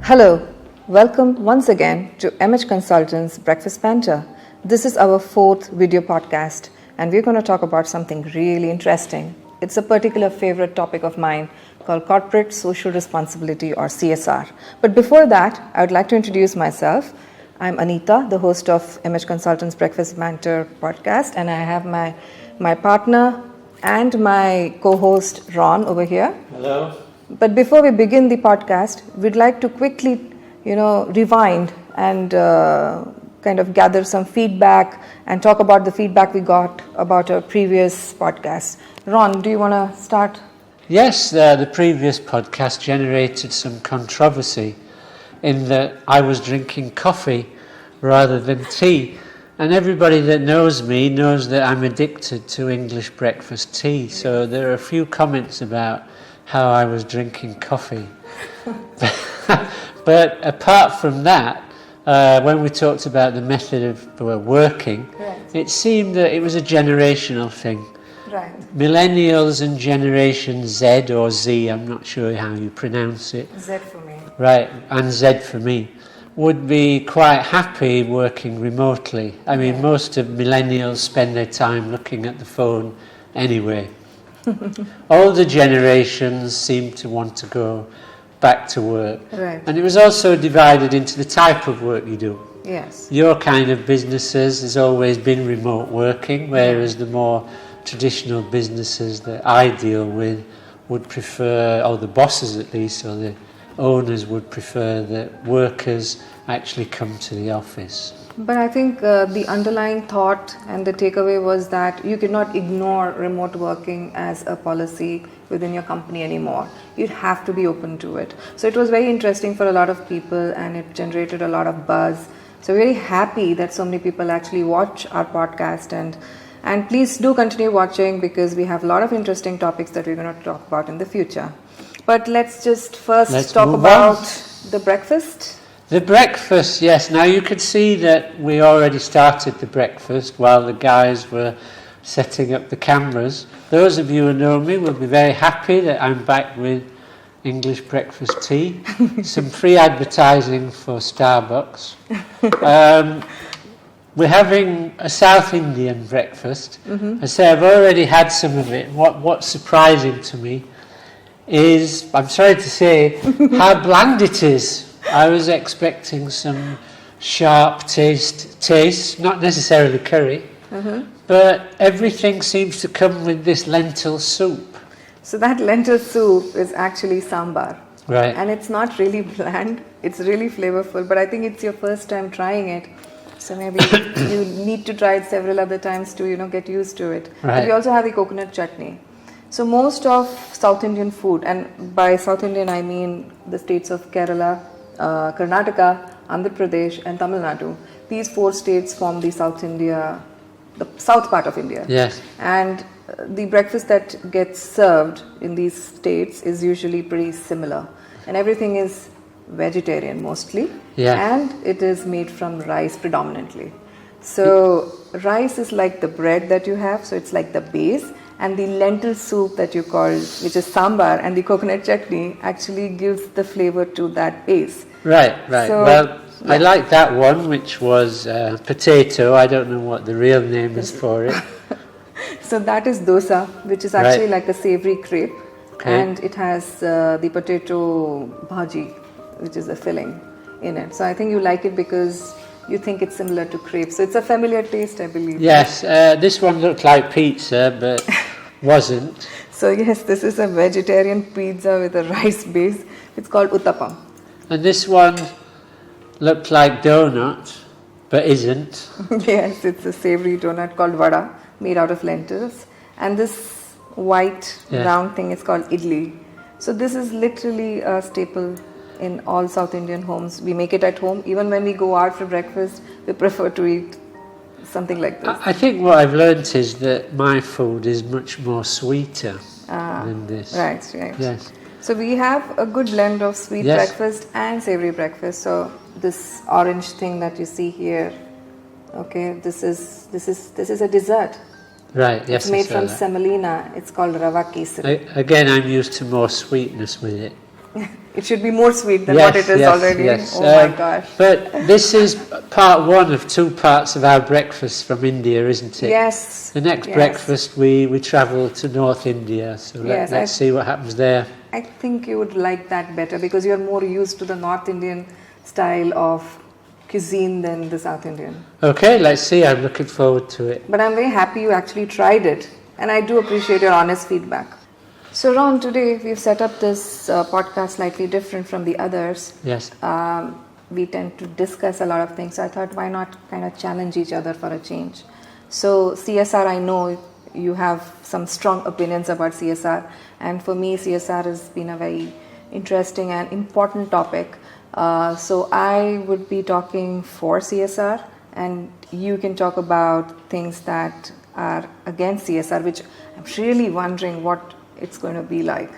Hello, welcome once again to MH Consultants Breakfast Banter. This is our fourth video podcast and we're going to talk about something really interesting. It's a particular favorite topic of mine called Corporate Social Responsibility or CSR. But before that, I would like to introduce myself. I'm Anita, the host of MH Consultants Breakfast Banter podcast, and I have my partner and my co-host Ron over here. Hello. But before we begin the podcast, we'd like to quickly, rewind and kind of gather some feedback and talk about the feedback we got about our previous podcast. Ron, do you want to start? Yes, the previous podcast generated some controversy in that I was drinking coffee rather than tea. And everybody that knows me knows that I'm addicted to English breakfast tea. So there are a few comments about how I was drinking coffee. But apart from that, when we talked about the method of working, right, it seemed that it was a generational thing. Right. Millennials and Generation Z or Z, I'm not sure how you pronounce it. Z for me. Right, and Z for me, would be quite happy working remotely. I mean, most of millennials spend their time looking at the phone anyway. Older generations seem to want to go back to work. Right. And it was also divided into the type of work you do. Yes. Your kind of businesses has always been remote working, whereas the more traditional businesses that I deal with would prefer, or the bosses at least, or the owners would prefer that workers actually come to the office. But I think the underlying thought and the takeaway was that you cannot ignore remote working as a policy within your company anymore. You have to be open to it. So it was very interesting for a lot of people and it generated a lot of buzz. So very happy that so many people actually watch our podcast and please do continue watching because we have a lot of interesting topics that we're going to talk about in the future. But let's just first talk about the breakfast. The breakfast, yes. Now you could see that we already started the breakfast while the guys were setting up the cameras. Those of you who know me will be very happy that I'm back with English breakfast tea. Some free advertising for Starbucks. We're having a South Indian breakfast. I say I've already had some of it. What's surprising to me is, I'm sorry to say, how bland it is. I was expecting some sharp taste, not necessarily curry, but everything seems to come with this lentil soup. So that lentil soup is actually sambar. Right. And it's not really bland, it's really flavorful, but I think it's your first time trying it. So maybe you need to try it several other times to, get used to it. Right. But we also have the coconut chutney. So most of South Indian food, and by South Indian I mean the states of Kerala, Karnataka, Andhra Pradesh and Tamil Nadu. These four states form the South part of India. Yes. And the breakfast that gets served in these states is usually pretty similar. And everything is vegetarian mostly. Yeah. And it is made from rice predominantly. So rice is like the bread that you have, so it's like the base. And the lentil soup that you call, which is sambar, and the coconut chutney actually gives the flavor to that base. Right. So, well, yeah. I like that one, which was potato. I don't know what the real name is for it. So that is dosa, which is actually like a savory crepe. Okay. And it has the potato bhaji, which is a filling in it. So I think you like it because you think it's similar to crepe. So it's a familiar taste, I believe. Yes, this one looked like pizza, but wasn't. So yes, this is a vegetarian pizza with a rice base. It's called Uttapam. And this one looked like donut, but isn't. Yes, it's a savory donut called vada, made out of lentils. And this white round thing is called idli. So this is literally a staple in all South Indian homes. We make it at home. Even when we go out for breakfast, we prefer to eat something like this. I think what I've learnt is that my food is much more sweeter than this. Right. Yes. So we have a good blend of sweet breakfast and savory breakfast. So this orange thing that you see here, okay, this is a dessert. Right, yes. It's made from semolina. It's called rava kesari. Again, I'm used to more sweetness with it. It should be more sweet than what it is already. Yes. Oh my gosh. But this is part one of two parts of our breakfast from India, isn't it? Yes. The next breakfast we travel to North India, so let's see what happens there. I think you would like that better because you're more used to the North Indian style of cuisine than the South Indian. Okay, let's see. I'm looking forward to it. But I'm very happy you actually tried it, and I do appreciate your honest feedback. So Ron, today we've set up this podcast slightly different from the others. Yes. We tend to discuss a lot of things, so I thought why not kind of challenge each other for a change. So CSR, I know you have some strong opinions about CSR, and for me CSR has been a very interesting and important topic. So I would be talking for CSR, and you can talk about things that are against CSR, which I'm really wondering what it's going to be like.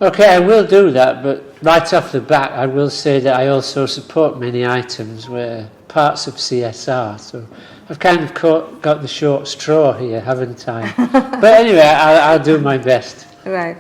Okay, I will do that, but right off the bat I will say that I also support many items where parts of CSR, so I've kind of got the short straw here, haven't I? But anyway, I'll do my best. Right.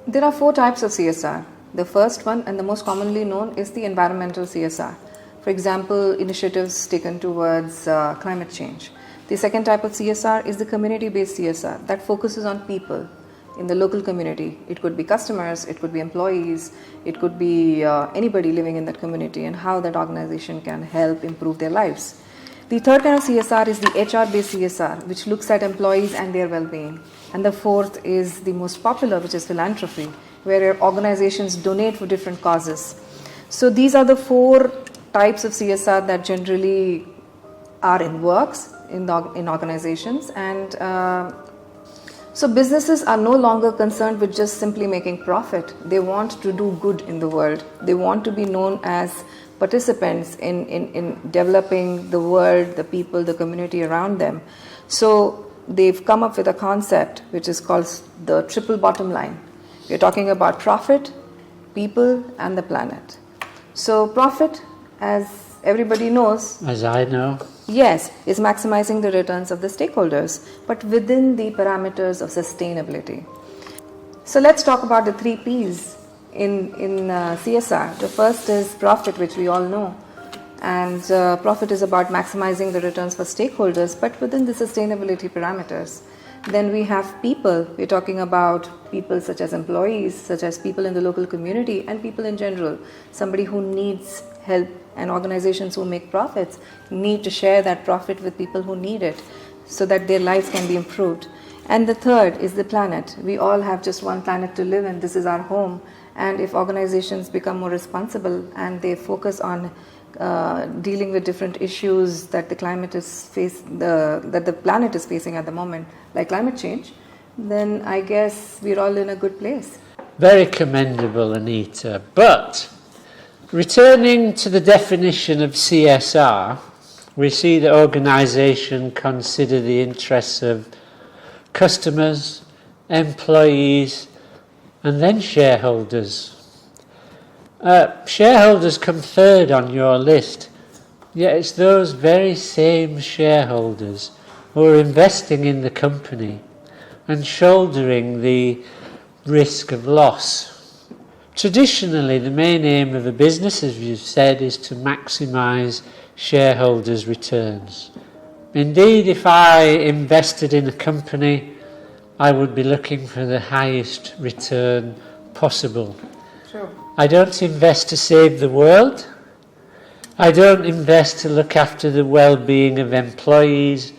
There are 4 types of CSR. The first one and the most commonly known is the environmental CSR. For example, initiatives taken towards climate change. The second type of CSR is the community-based CSR that focuses on people in the local community. It could be customers, it could be employees, it could be anybody living in that community and how that organization can help improve their lives. The third kind of CSR is the HR-based CSR, which looks at employees and their well-being. And the fourth is the most popular, which is philanthropy, where organizations donate for different causes. So these are the 4 types of CSR that generally are in works in organizations, and so businesses are no longer concerned with just simply making profit. They want to do good in the world. They want to be known as participants in developing the world, the people, the community around them. So they've come up with a concept which is called the triple bottom line. We're talking about profit, people, and the planet. So profit, as everybody knows, as I know, yes, is maximizing the returns of the stakeholders, but within the parameters of sustainability. So let's talk about the 3 P's in CSR. The first is profit, which we all know, and profit is about maximizing the returns for stakeholders, but within the sustainability parameters. Then we have people. We're talking about people such as employees, such as people in the local community, and people in general. Somebody who needs help, and organizations who make profits need to share that profit with people who need it so that their lives can be improved. And the third is the planet. We all have just one planet to live in. This is our home. And if organizations become more responsible and they focus on dealing with different issues that the planet is facing at the moment, like climate change, then I guess we're all in a good place. Very commendable, Anita. But returning to the definition of CSR, we see that organisations consider the interests of customers, employees, and then shareholders. Shareholders come third on your list, yet it's those very same shareholders who are investing in the company and shouldering the risk of loss. Traditionally, the main aim of a business, as you've said, is to maximise shareholders' returns. Indeed, if I invested in a company, I would be looking for the highest return possible. True. I don't invest to save the world. I don't invest to look after the well-being of employees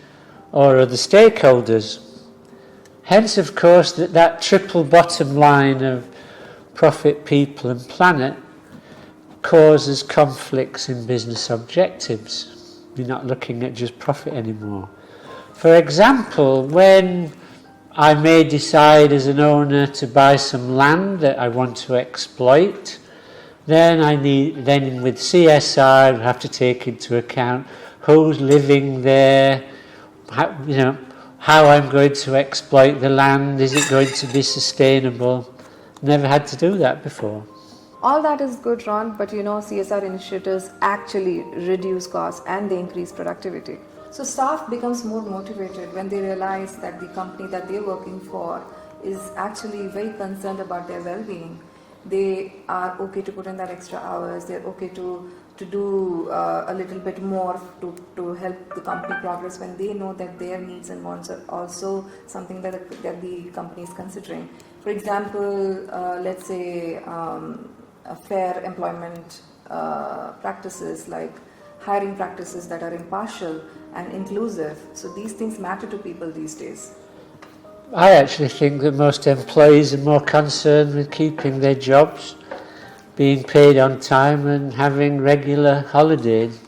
or other stakeholders. Hence, of course, that triple bottom line of profit, people and planet causes conflicts in business objectives. You're not looking at just profit anymore. For example, when I may decide as an owner to buy some land that I want to exploit, then with CSR I have to take into account who's living there, how I'm going to exploit the land, is it going to be sustainable? Never had to do that before. All that is good, Ron, but CSR initiatives actually reduce costs and they increase productivity. So staff becomes more motivated when they realize that the company that they're working for is actually very concerned about their well-being. they are okay to put in that extra hours, they're okay to do a little bit more to help the company progress when they know that their needs and wants are also something that the company is considering. For example, let's say fair employment practices, like hiring practices that are impartial and inclusive. So these things matter to people these days. I actually think that most employees are more concerned with keeping their jobs, being paid on time and having regular holidays.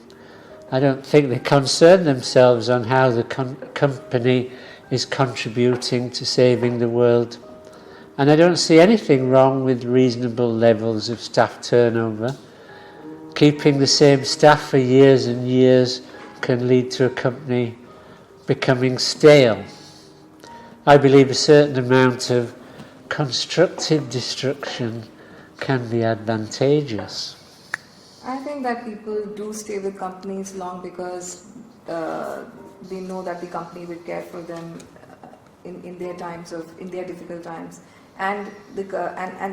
I don't think they concern themselves on how the company is contributing to saving the world. And I don't see anything wrong with reasonable levels of staff turnover. Keeping the same staff for years and years can lead to a company becoming stale. I believe a certain amount of constructive destruction can be advantageous. I think that people do stay with companies long because they know that the company will care for them in their times in their difficult times, and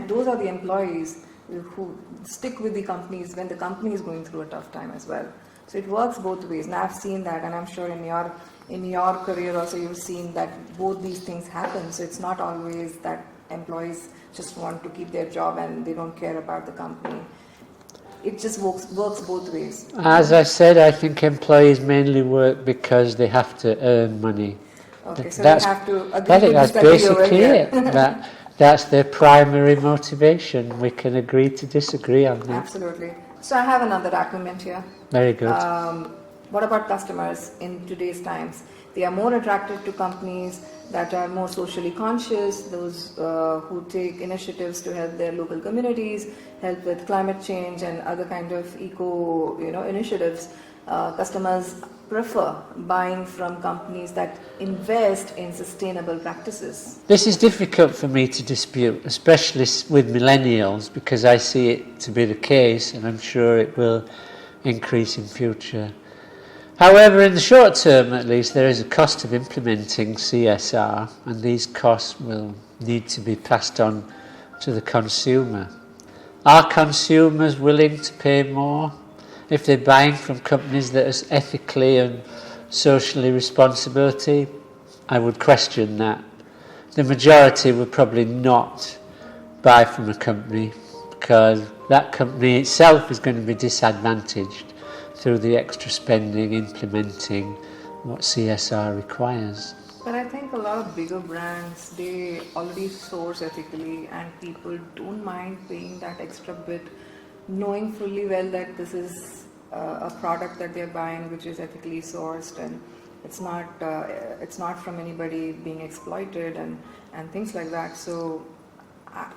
those are the employees who stick with the companies when the company is going through a tough time as well. So it works both ways, and I've seen that, and I'm sure in your career also you've seen that both these things happen. So it's not always that employees just want to keep their job and they don't care about the company. It just works both ways. As I said, I think employees mainly work because they have to earn money. Okay, so we have to agree I think to that's disagree over basically here. it. That's their primary motivation. We can agree to disagree on that. Absolutely. So I have another argument here. Very good. What about customers in today's times? They are more attracted to companies that are more socially conscious, those who take initiatives to help their local communities, help with climate change and other kind of eco initiatives. Customers prefer buying from companies that invest in sustainable practices. This is difficult for me to dispute, especially with millennials, because I see it to be the case, and I'm sure it will increase in future. However, in the short term at least, there is a cost of implementing CSR, and these costs will need to be passed on to the consumer. Are consumers willing to pay more if they're buying from companies that are ethically and socially responsible? I would question that. The majority would probably not buy from a company because that company itself is going to be disadvantaged through the extra spending implementing what CSR requires. But I think a lot of bigger brands, they already source ethically, and people don't mind paying that extra bit, knowing fully well that this is a product that they're buying which is ethically sourced, and it's not from anybody being exploited and things like that. So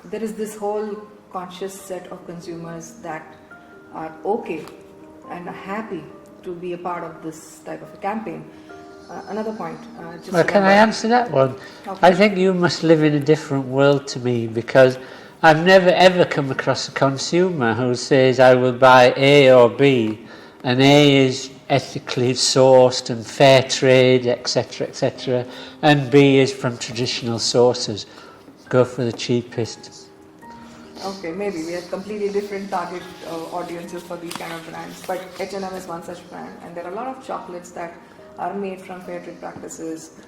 there is this whole conscious set of consumers that are okay and are happy to be a part of this type of a campaign. Another point. Can I answer that one? Okay. I think you must live in a different world to me, because I've never ever come across a consumer who says I will buy A or B, and A is ethically sourced and fair trade, etc., and B is from traditional sources. Go for the cheapest. Okay, maybe we have completely different target audiences for these kind of brands, but H&M is one such brand, and there are a lot of chocolates that are made from fair trade practices,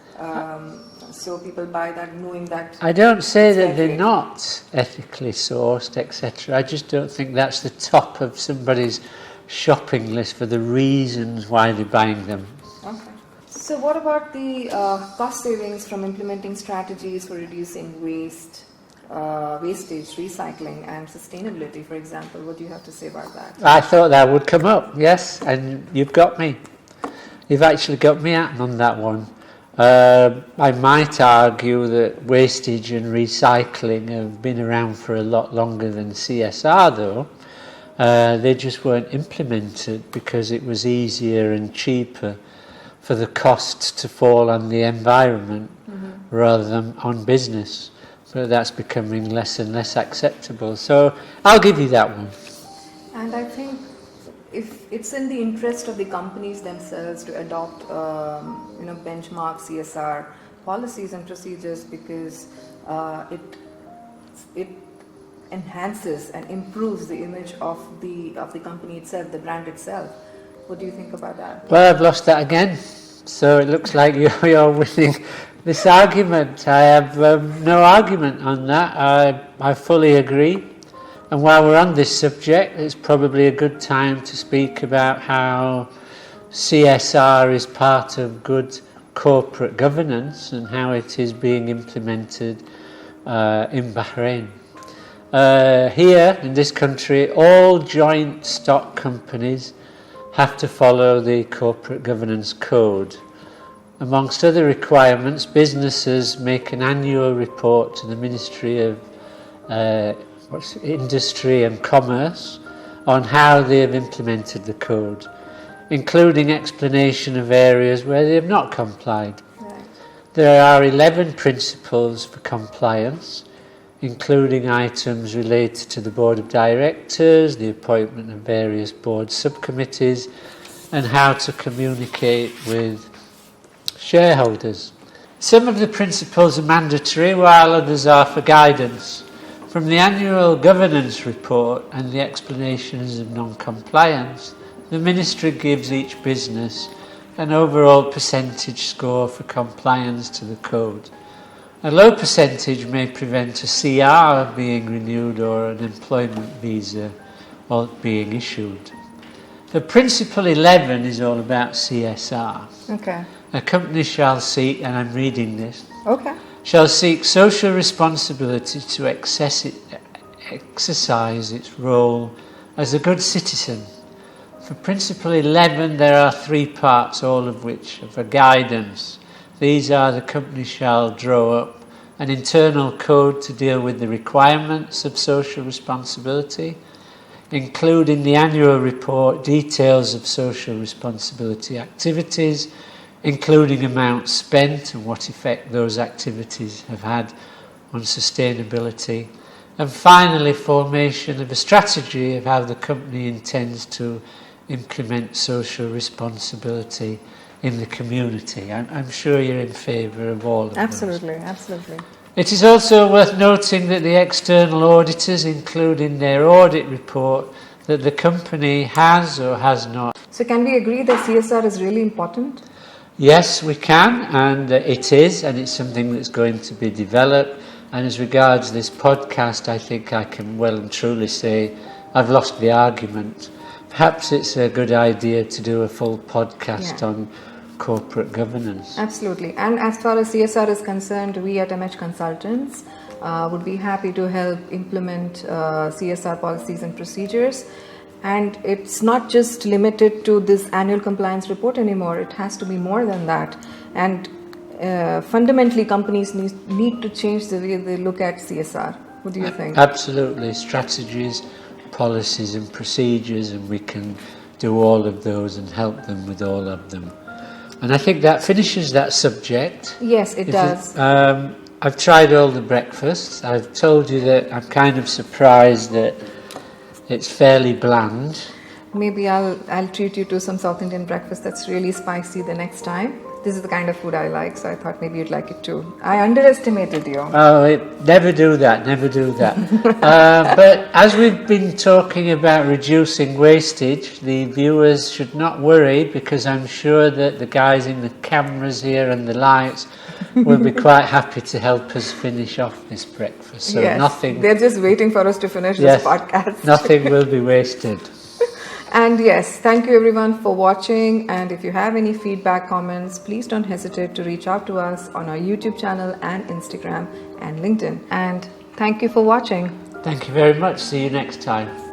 so people buy that knowing that. I don't say that they're not ethically sourced, etc. I just don't think that's the top of somebody's shopping list for the reasons why they're buying them. Okay. So what about the cost savings from implementing strategies for reducing wastage, recycling and sustainability, for example? What do you have to say about that? I thought that would come up, yes, and you've got me. You've actually got me out on that one. I might argue that wastage and recycling have been around for a lot longer than CSR, though. They just weren't implemented because it was easier and cheaper for the cost to fall on the environment rather than on business. But that's becoming less and less acceptable. So I'll give you that one. And I think if it's in the interest of the companies themselves to adopt, benchmark CSR policies and procedures, because it enhances and improves the image of the company itself, the brand itself. What do you think about that? Well, I've lost that again. So it looks like you're winning this argument. I have no argument on that. I fully agree. And while we're on this subject, it's probably a good time to speak about how CSR is part of good corporate governance and how it is being implemented in Bahrain. Here in this country, all joint stock companies have to follow the corporate governance code. Amongst other requirements, businesses make an annual report to the Ministry of Industry and Commerce on how they have implemented the code, including explanation of areas where they have not complied. Right. There are 11 principles for compliance, including items related to the board of directors, the appointment of various board subcommittees, and how to communicate with shareholders. Some of the principles are mandatory, while others are for guidance. From the annual governance report and the explanations of non-compliance, the Ministry gives each business an overall percentage score for compliance to the code. A low percentage may prevent a CR being renewed or an employment visa being issued. The principle 11 is all about CSR. Okay. A company shall seek, and I'm reading this, Okay. shall seek social responsibility to exercise its role as a good citizen. For principle 11 there are 3 parts, all of which are for guidance. These are: the company shall draw up an internal code to deal with the requirements of social responsibility, including the annual report, details of social responsibility activities, including amounts spent and what effect those activities have had on sustainability, and finally formation of a strategy of how the company intends to implement social responsibility in the community. I'm sure you're in favour of all of those. Absolutely. It is also worth noting that the external auditors include in their audit report that the company has or has not. So can we agree that CSR is really important? Yes, we can, and it is, and it's something that's going to be developed. And as regards this podcast, I think I can well and truly say I've lost the argument. Perhaps it's a good idea to do a full podcast on corporate governance. Absolutely. And as far as CSR is concerned, we at MH Consultants would be happy to help implement CSR policies and procedures. And it's not just limited to this annual compliance report anymore. It has to be more than that. And fundamentally, companies need to change the way they look at CSR. What do you think? Absolutely. Strategies, policies and procedures, and we can do all of those and help them with all of them. And I think that finishes that subject. Yes, it does. I've tried all the breakfasts. I've told you that I'm kind of surprised that it's fairly bland. Maybe I'll treat you to some South Indian breakfast that's really spicy the next time. This is the kind of food I like, so I thought maybe you'd like it too. I underestimated you. Oh, never do that. But as we've been talking about reducing wastage, the viewers should not worry, because I'm sure that the guys in the cameras here and the lights will be quite happy to help us finish off this breakfast. So they're just waiting for us to finish this podcast. Nothing will be wasted. And yes, thank you everyone for watching, and if you have any feedback, comments, please don't hesitate to reach out to us on our YouTube channel and Instagram and LinkedIn. And thank you for watching. Thank you very much. See you next time.